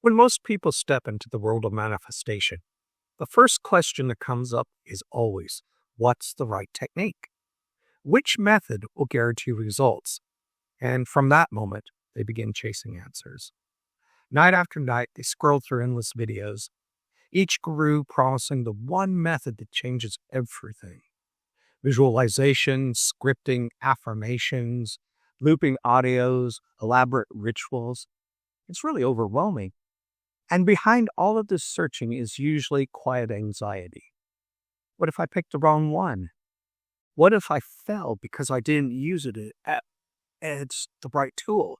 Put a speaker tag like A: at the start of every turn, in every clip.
A: When most people step into the world of manifestation, the first question that comes up is always, what's the right technique? Which method will guarantee results? And from that moment, they begin chasing answers. Night after night, they scroll through endless videos, each guru promising the one method that changes everything. Visualization, scripting, affirmations, looping audios, elaborate rituals. It's really overwhelming. And behind all of this searching is usually quiet anxiety. What if I picked the wrong one? What if I fell because I didn't use it as the right tool?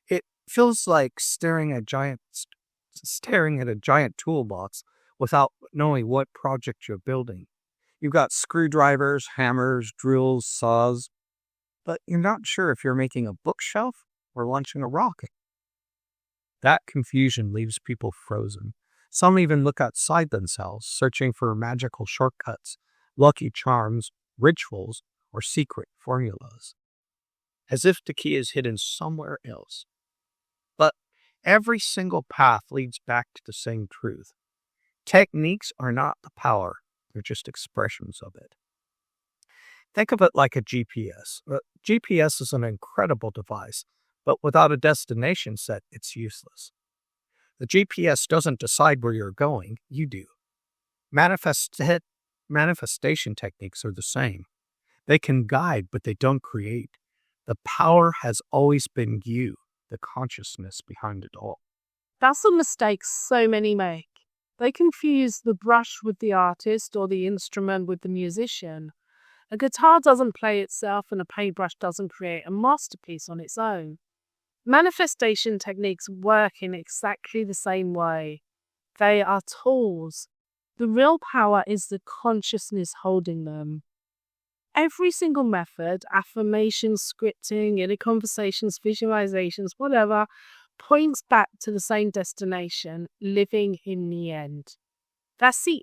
A: It feels like staring at a giant toolbox without knowing what project you're building. You've got screwdrivers, hammers, drills, saws, but you're not sure if you're making a bookshelf or launching a rocket. That confusion leaves people frozen. Some even look outside themselves, searching for magical shortcuts, lucky charms, rituals, or secret formulas, as if the key is hidden somewhere else. But every single path leads back to the same truth. Techniques are not the power, they're just expressions of it. Think of it like a GPS. GPS is an incredible device, but without a destination set, it's useless. The GPS doesn't decide where you're going, you do. Manifestation techniques are the same. They can guide, but they don't create. The power has always been you, the consciousness behind it all.
B: That's a mistake so many make. They confuse the brush with the artist or the instrument with the musician. A guitar doesn't play itself and a paintbrush doesn't create a masterpiece on its own. Manifestation techniques work in exactly the same way. They are tools. The real power is the consciousness holding them. Every single method, affirmations, scripting, inner conversations, visualizations, whatever, points back to the same destination, living in the end. That's the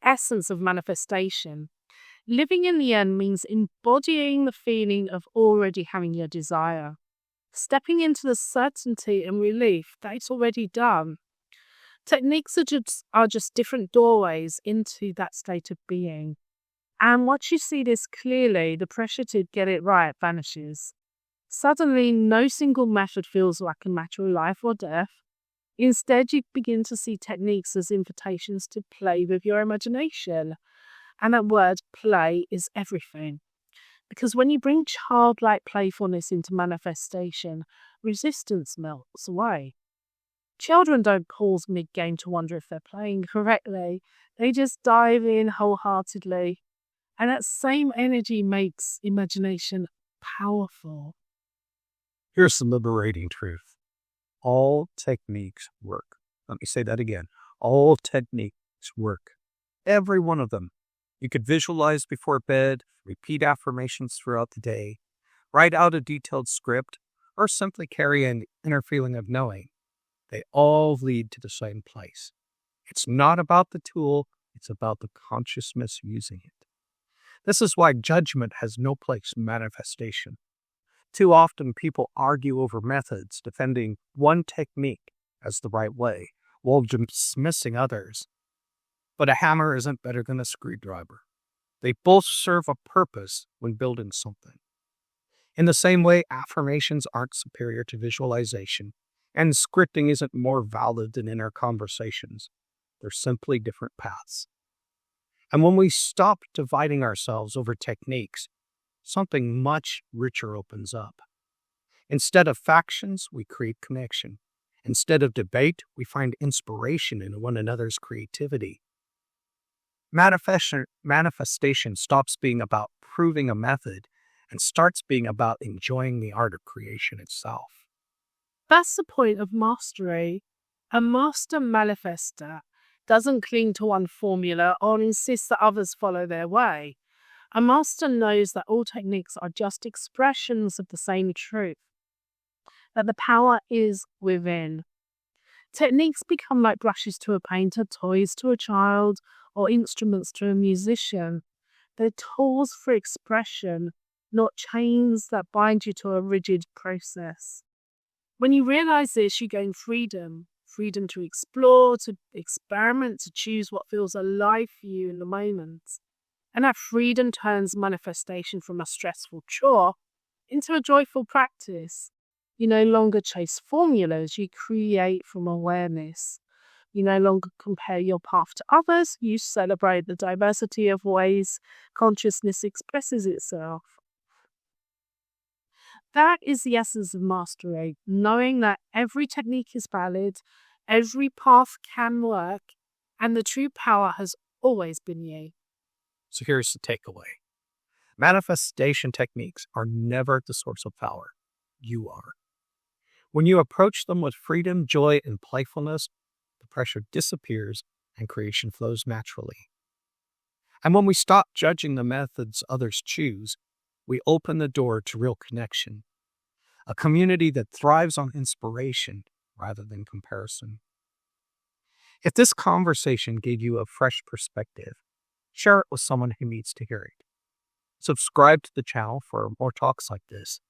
B: essence of manifestation. Living in the end means embodying the feeling of already having your desire. Stepping into the certainty and relief that it's already done. Techniques are just different doorways into that state of being. And once you see this clearly, the pressure to get it right vanishes. Suddenly, no single method feels like a matter of life or death. Instead, you begin to see techniques as invitations to play with your imagination. And that word play is everything. Because when you bring childlike playfulness into manifestation, resistance melts away. Children don't pause mid-game to wonder if they're playing correctly. They just dive in wholeheartedly. And that same energy makes imagination powerful.
A: Here's the liberating truth. All techniques work. Let me say that again. All techniques work. Every one of them. You could visualize before bed, repeat affirmations throughout the day, write out a detailed script, or simply carry an inner feeling of knowing. They all lead to the same place. It's not about the tool, it's about the consciousness using it. This is why judgment has no place in manifestation. Too often people argue over methods, defending one technique as the right way, while dismissing others. But a hammer isn't better than a screwdriver. They both serve a purpose when building something. In the same way, affirmations aren't superior to visualization, and scripting isn't more valid than inner conversations. They're simply different paths. And when we stop dividing ourselves over techniques, something much richer opens up. Instead of factions, we create connection. Instead of debate, we find inspiration in one another's creativity. Manifestation stops being about proving a method and starts being about enjoying the art of creation itself.
B: That's the point of mastery. A master manifester doesn't cling to one formula or insist that others follow their way. A master knows that all techniques are just expressions of the same truth, that the power is within. Techniques become like brushes to a painter, toys to a child, or instruments to a musician. They're tools for expression, not chains that bind you to a rigid process. When you realize this, you gain freedom. Freedom to explore, to experiment, to choose what feels alive for you in the moment. And that freedom turns manifestation from a stressful chore into a joyful practice. You no longer chase formulas, you create from awareness. You no longer compare your path to others, you celebrate the diversity of ways consciousness expresses itself. That is the essence of mastery, knowing that every technique is valid, every path can work, and the true power has always been you.
A: So here's the takeaway. Manifestation techniques are never the source of power. You are. When you approach them with freedom, joy, and playfulness, the pressure disappears and creation flows naturally. And when we stop judging the methods others choose, we open the door to real connection, a community that thrives on inspiration rather than comparison. If this conversation gave you a fresh perspective, share it with someone who needs to hear it. Subscribe to the channel for more talks like this,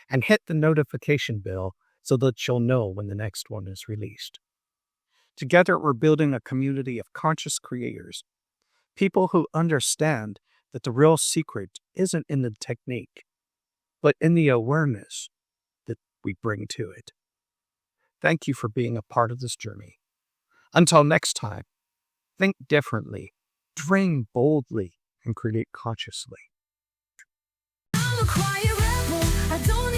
A: and hit the notification bell so that you'll know when the next one is released. Together, we're building a community of conscious creators, people who understand that the real secret isn't in the technique, but in the awareness that we bring to it. Thank you for being a part of this journey. Until next time, think differently, dream boldly, and create consciously.
C: I'm a quiet rebel. I don't